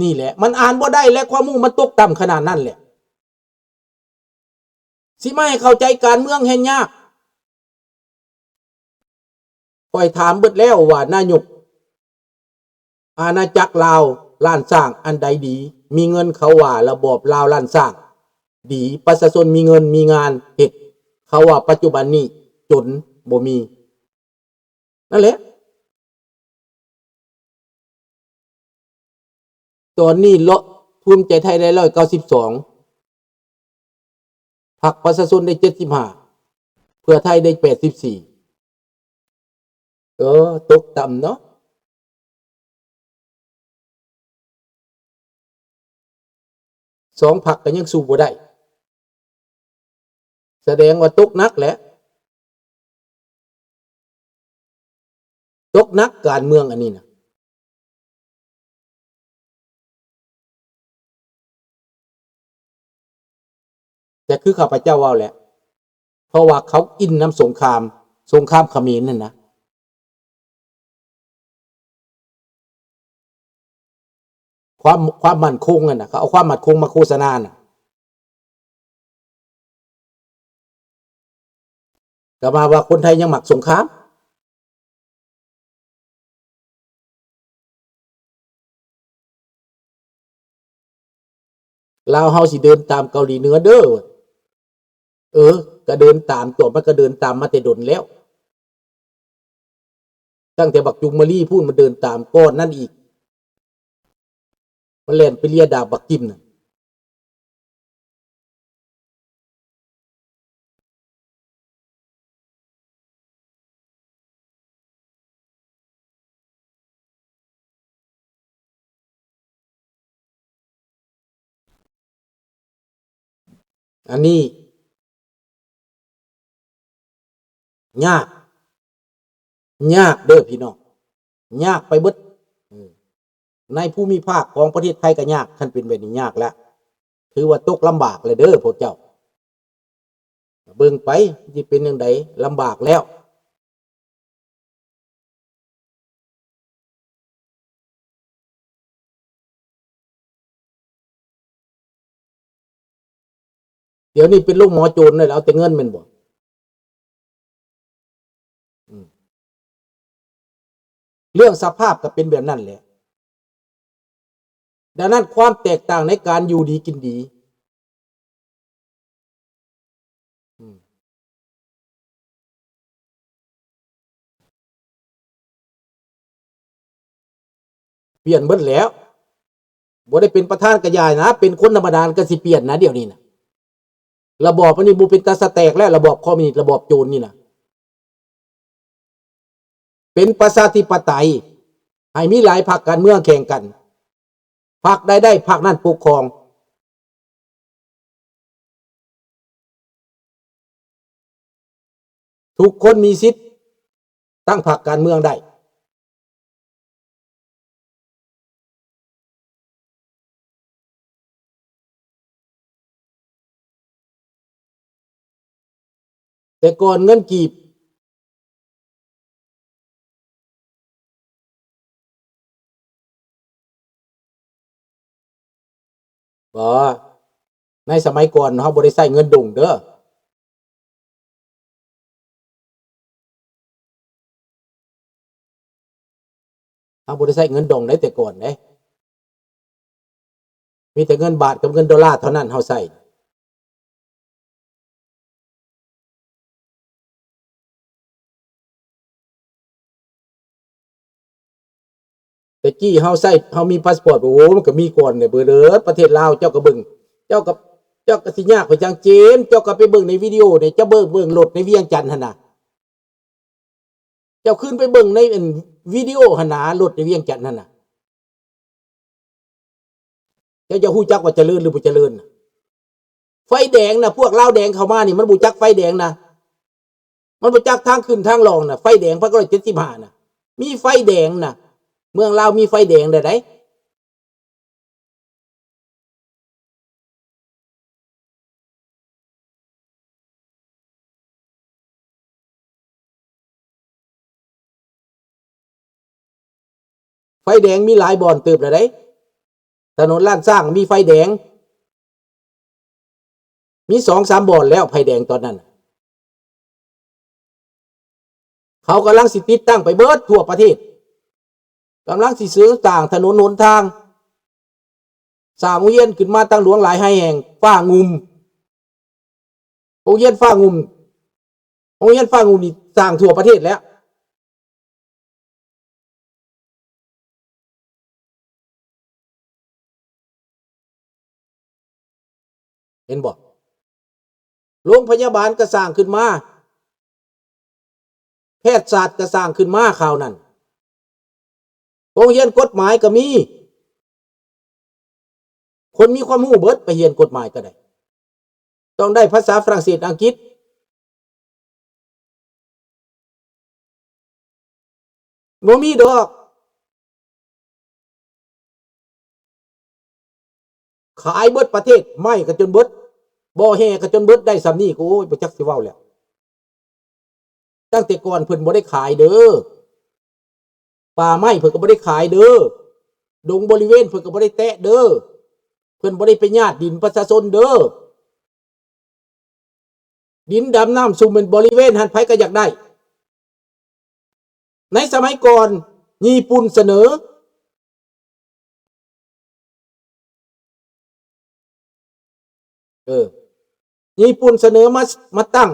นี่แหละมันอ่านบ่ได้และความรู้มันตกต่ำขนาดนั้นแหละสิไม่ให้เข้าใจการเมืองแห่งยากคอยถามเบิดแล้วว่านายกอาณาจักรลาวล้านสร้างอันใดดีมีเงินเขาว่าระบอบลาวล้านสร้างดีประชาชนมีเงินมีงานเฮ็ดเขาว่าปัจจุบันนี้จนบ่มีนั่นแหละตอนนี้เลาะภูมิใจไทยได้192พรรคประชาชนได้75เพื่อไทยได้84ตกต่ำเนาะสองพรรคก็ยังสู้บ่ได้แสดงว่าตกหนักแหละตกหนักการเมืองอันนี้นะแต่คือข้าพเจ้าว่าแหละเพราะว่าเขาอินน้ำสงครามเขมรนั่นนะความมั่นคงนั่นนะเขาเอาความมั่นคงมาโฆษณาน่ะก็มาว่าคนไทยยังหมักสงครามลาวเฮาสิเดินตามเกาหลีเหนือเด้อก็เดินตามตัวมันก็เดินตามมาแต่ดนแล้วตั้งแต่บักจุงมาลี่พูดมันเดินตามก้อนนั่นอีกมันเล่นไปเลียดาบบักกิมน่ะอันนี้ยากยากเด้อพี่น้องยากไปเบิดในภูมิภาคของประเทศไทยก็ยากคันเป็นแบบนี้ยากแล้วถือว่าตกลำบากเลยเด้อพวกเจ้าเบิ่งไปสิเป็นจังไดลำบากแล้วเดี๋ยวนี้เป็นลูกหมอโจรเลยเอาแต่เงินแม่นบ่เรื่องสภาพก็เป็นแบบนั้นแหละดังนั้นความแตกต่างในการอยู่ดีกินดีเปลี่ยนเบิดแล้วบ่ได้เป็นประธานกระยายนะเป็นคนธรรมดาก็สิเปลี่ยนนะเดี๋ยวนี้นะระบอบอันนี้บ่เป็นตาสแตกแล้วระบอบคอมมิวนิสต์ระบอบโจรนี่นะเป็นประชาธิปไตยให้มีหลายพรรคการเมืองแข่งกันพรรคใดๆพรรคนั้นปกครองทุกคนมีสิทธิ์ตั้งพรรคการเมืองได้แต่ก่อนเงินกีบบ่ในสมัยก่อนเฮาบ่ได้ใช้เงินดงเด้อเฮาบ่ได้ใช้เงินดงได้แต่ก่อนเด้มีแต่เงินบาทกับเงินดอลลาร์เท่านั้นเฮาใช้แต่กี้เฮามีพาสปอร์ตโอ้มันก็มีก่อนเนี่ยเบิดเด้อประเทศลาวเจ้าก็เบิ่งเจ้าก็เจ้าก็สิยากไปจังเจมเจ้าก็ไปเบิ่งในวิดีโอเนี่ยเจ้าเบิ่งรถในเวียงจันทน์หั่นน่ะเจ้าขึ้นไปเบิ่งในวิดีโอหั่นน่ะรถในเวียงจันทน์หั่นน่ะเจ้าจะฮู้จักว่าเจริญหรือบ่เจริญไฟแดงน่ะพวกลาวแดงเข้ามานี่มันบ่จักไฟแดงนะมันบ่จักทางขึ้นทางลงน่ะไฟแดงพระ175น่ะมีไฟแดงน่ะเมืองลาวมีไฟแดงได้ไดไฟแดงมีหลายบ่อนเติบได้ได ถนนลาดสร้างมีไฟแดงมี2-3บ่อนแล้วไฟแดงตอนนั้นเขากำลังสิติดตั้งไปเบิดทั่วประเทศกำลังสิซื้อต่างถนนหนทางสร้างโรงเรียนขึ้นมาตั้งหลวงหลายแห่งฟ้างุมโรงเรียนฟ้างุมนี่สร้างทั่วประเทศแล้วเห็นบ่โรงพยาบาลก็สร้างขึ้นมาแพทยศาสตร์ก็สร้างขึ้นมาคราวนั้นโรงเรียนกฎหมายก็มีคนมีความรู้เบิดไปเรียนกฎหมายก็ได้ต้องได้ภาษาฝรั่งเศสอังกฤษบ่มีดอกขายเบิดประเทศไม่ก็จนเบิดบ่แห่ก็จนเบิดได้สำนี้ก็โอ้ยบ่จักสิเว้าแล้วตั้งแต่ก่อนเพิ่นบ่ได้ขายเด้อป่าไม้เพิ่นก็บ่ได้ขายเด้อดงบริเวณเพิ่นก็บ่ได้แตะเด้อเพิ่นบ่ได้ไปญาติดินประชาชนเด้อดินดำน้ำซุ่มเป็นบริเวณหันไผก็อยากได้ในสมัยก่อนญี่ปุ่นเสนอญี่ปุ่นเสนอมาตั้ง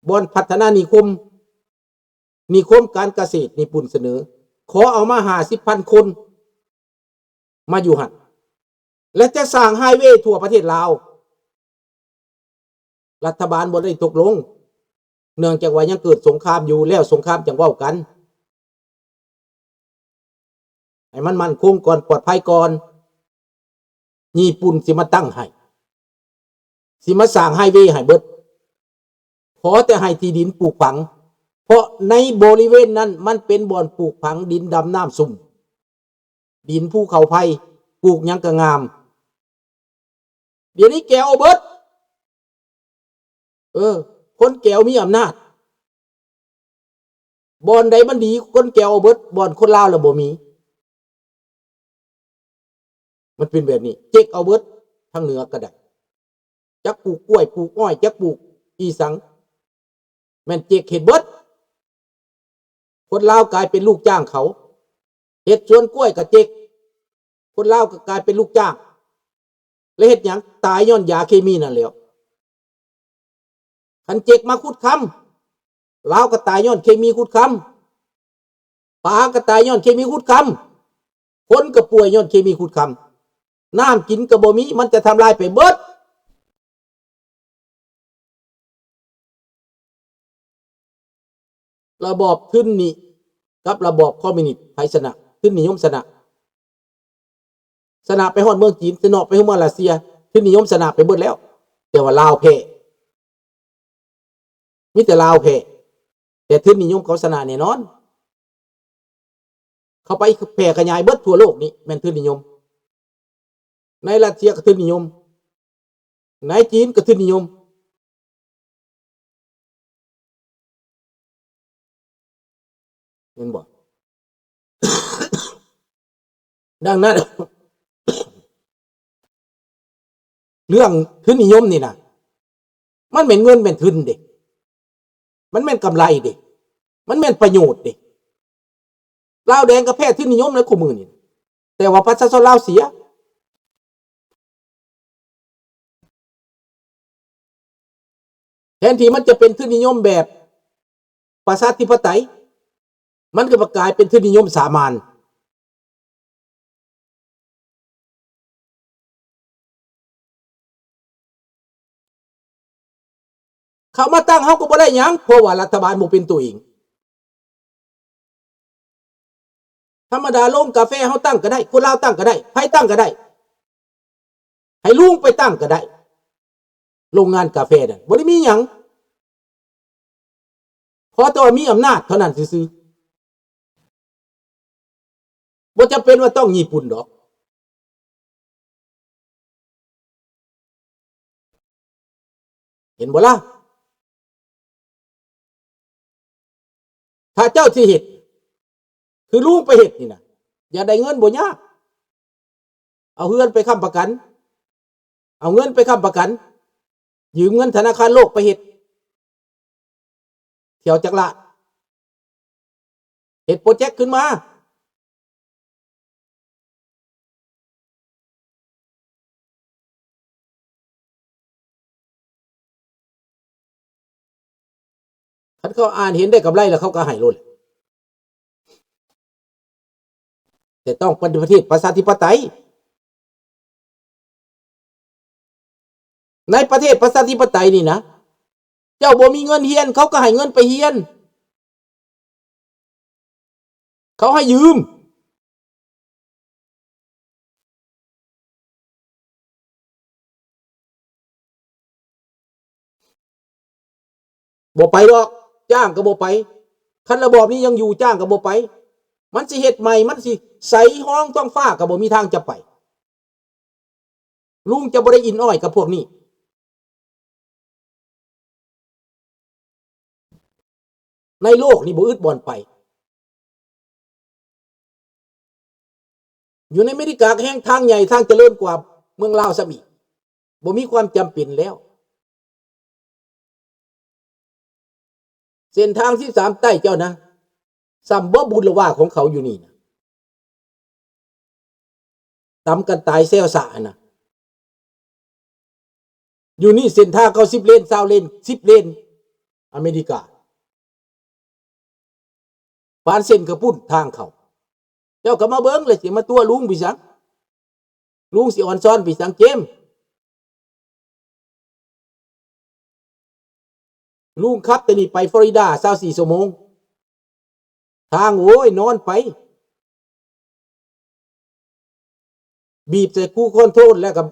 บ่อนพัฒนานิคมการเกษตรญี่ปุ่นเสนอขอเอามา50,000 คนมาอยู่หันและจะสร้างไฮเวย์ทั่วประเทศลาวรัฐบาลบ่ได้ตกลงเนื่องจากว่ายังเกิดสงครามอยู่แล้วสงครามจังเว้ากันให้มันมั่นคงก่อนปลอดภัยก่อนญี่ปุ่นสิมาตั้งให้สิมาสร้างไฮเวย์ให้เบิดขอแต่ให้ที่ดินปลูกฝังเพราะในบริเวณนั้นมันเป็นบ่อนปลูกฝังดินดำน้ำซุ่มดินภูเขาไฟปลูกหยังก็งามเดี๋ยวนี้แกวเอาเบิดคนแกวมีอำนาจบ่อนใดมันดีคนแกวเอาเบิดบ่อนคนลาวแล้วบ่มีมันเป็นแบบนี้เจ๊กเอาเบิดทางเหนือก็ได้จักปลูกกล้วยปลูกอ้อยจักปลูกอีสังแม่นเจ๊กเฮ็ดเบิดคนลาวกลายเป็นลูกจ้างเขาเฮ็ดสวนกล้วยกับเจ๊กคนลาวก็กลายเป็นลูกจ้างแล้วเฮ็ดหยังตายย้อนยาเคมีนั่นแหละคันเจ๊กมาขุดค้ำลาวก็ตายย้อนเคมีขุดค้ำปลาก็ตายย้อนเคมีขุดค้ำคนก็ป่วยย้อนเคมีขุดค้ำน้ำกินก็บ่มีมันจะทำลายไปเบิดระบอบทุนนิกับระบอบคอมมิวนิสต์ไผชนะทุนนิยมชนะไปฮอดเมืองจีนชนะไปฮอดเมืองรัสเซียทุนนิยมชนะไปเบิดแล้วแต่ว่าลาวแพ้มีแต่ลาวแพ้แต่ทุนนิยมเขาชนะแน่นอนเขาไปแผ่ขยายเบิดทั่วโลกนี้แม่นทุนนิยมในรัสเซียก็ทุนนิยมในจีนก็ทุนนิยมเห็นบ่ดังนั้น เรื่องทุนนิยมนี่นะมันเป็นเงินเป็นทุนเด็กมันเป็นกำไรเด็กมันเป็นประโยชน์เด็กลาวแดงกับแพทย์ทุนนิยมในคู่มือนี่แต่ว่าประชาชนลาวเสียแทนที่มันจะเป็นทุนนิยมแบบประชาธิปไตยมันก็กลายเป็นทุนนิยมสามัญเขามาตั้งเขาก็บ่ได้หยังเพราะว่ารัฐบาลบ่เป็นตัวเองธรรมดาโรงกาแฟเขาตั้งก็ได้คนลาวตั้งก็ได้ไผตั้งก็ได้ให้ลุงไปตั้งก็ได้โรงงานกาแฟนั่นบ่ได้มีหยังขอแต่ว่ามีอำนาจเท่านั้นซื่อๆบ่จำเป็นว่าต้องญี่ปุ่นดอกเห็นบ่ล่ะถ้าเจ้าสิเฮ็ดคือลุงไปเฮ็ดนี่นะอย่าได้เงินบ่ยาก เอาเงินไปค้ำประกันเอาเงินไปค้ำประกันยืมเงินธนาคารโลกไปเฮ็ดเที่ยวจักรละเฮ็ดโปรเจกต์ขึ้นมาคันเขาอ่านเห็นได้กำไรแล้วเขาก็ให้โลดแต่ต้องเป็นประเทศประชาธิปไตยในประเทศประชาธิปไตยนี่นะเจ้าบ่มีเงินเฮียนเขาก็ให้เงินไปเฮียนเขาให้ยืมบ่ไปดอกจ้างก็บ่ไปคันระบอบนี้ยังอยู่จ้างก็บ่ไปมันสิเฮ็ดใหม่มันสิใสห้องท้องฟ้าก็บ่มีทางจะไปลุงจะบ่ได้อินอ้อยกับพวกนี้ในโลกนี่บ่อึดบ่อนไปอยู่ในอเมริกาแห่งทางใหญ่ทางเจริญกว่าเมืองลาวซะอีกบ่มีความจำเป็นแล้วเส้นทาง13ใต้เจ้านะซ้ำบ่บุญละว่าของเขาอยู่นี่นะตำกันตายแซวสะนะอยู่นี่เส้นทางเขา10 เลน20 เลน10 เลนอเมริกาปานเส้นกระปุ่นทางเขาเจ้าก็มาเบิ้งเลยสิมาตัวลุงพี่สังลุงสิอ่อนซ้อนพี่สังเจมลุงครับแต่นี่ไปฟลอริดา24 ชั่วโมงทางโอ้ยนอนไปบีบใส่คู่คอนโทรลแล้วก็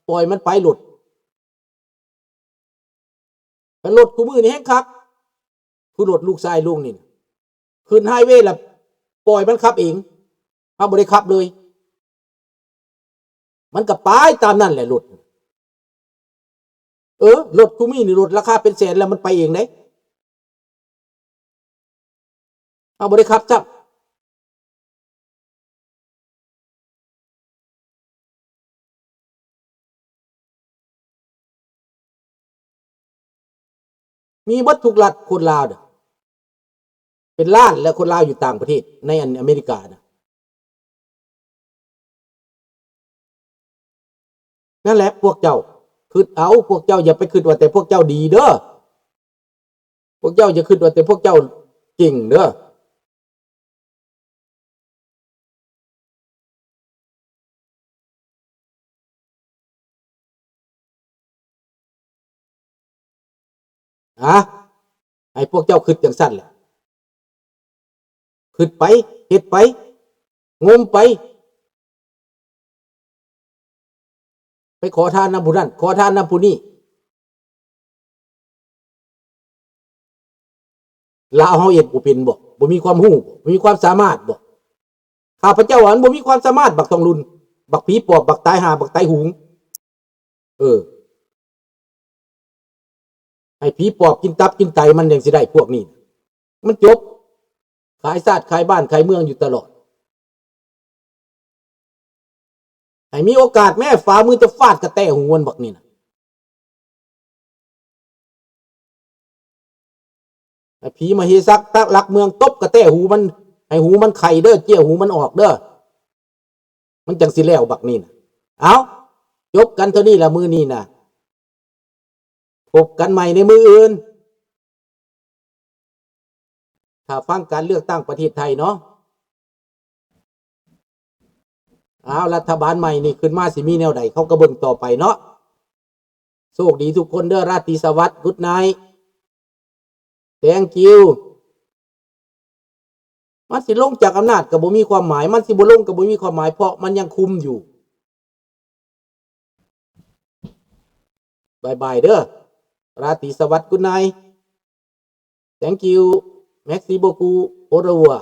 ปล่อยมันไปหลุดแต่รถกูมือนี่แห้งคักคือรถลูกชายลุงนี่ขึ้นไฮเวย์แล้วปล่อยมันขับเองเขาบ่ได้ขับเลยมันก็ไปตามนั่นแหละรถรถกูมีนี่รถราคาเป็นแสนแล้วมันไปเองได้เขาบ่ได้ขับจับมีวัตถุกรัฐคนลาวเด้อเป็นล้านแล้วคนลาวอยู่ต่างประเทศในอเมริกานะนั่นแหละพวกเจ้าคือเอาพวกเจ้าอย่าไปคิดว่าแต่พวกเจ้าดีเด้อพวกเจ้าอย่าคิดว่าแต่พวกเจ้าเก่งเด้อให้พวกเจ้าคิดจังสั้นแหละคิดไปเฮ็ดไปงมไปขอทานนำผู้นั้นขอทานนำผู้นี้ลาวเฮาเอ็ดบ่เป็นบ่มีความรู้บ่มีความสามารถบ่ข้าพเจ้าอันบ่มีความสามารถบักทองรุนบักผีปอบบักตายหาบักตายหุงให้ผีปอบกินตับกินไตมันยังสิได้พวกนี้มันจบขายชาติขายบ้านขายเมืองอยู่ตลอดให้มีโอกาสแม่ฝ่ามือจะฟาดกระแตหูมันบักนี่นะผีมาเฮซักตักลักเมืองตบกระแตหูมันให้หูมันไข่เด้อเจี้ยหูมันออกเด้อมันจังสิแล้วบักนี่นะเอาจบกันเท่านี้ละมือนี้นะพบกันใหม่ในมืออื่นถ้าฟังการเลือกตั้งประเทศไทยเนาะเอารัฐบาลใหม่นี่ขึ้นมาสิมีแนวใดเขาก็เบิ่งต่อไปเนาะโชคดีทุกคนเด้อราตรีสวัสดิ์กุดไนท์thank you มันสิลงจากอำนาจกับบ่มีความหมายมันสิบ่ลงกับบ่มีความหมายเพราะมันยังคุมอยู่บายบายเด้อราตรีสวัสดิ์กุดไนท์ thank you merci beaucoup au revoir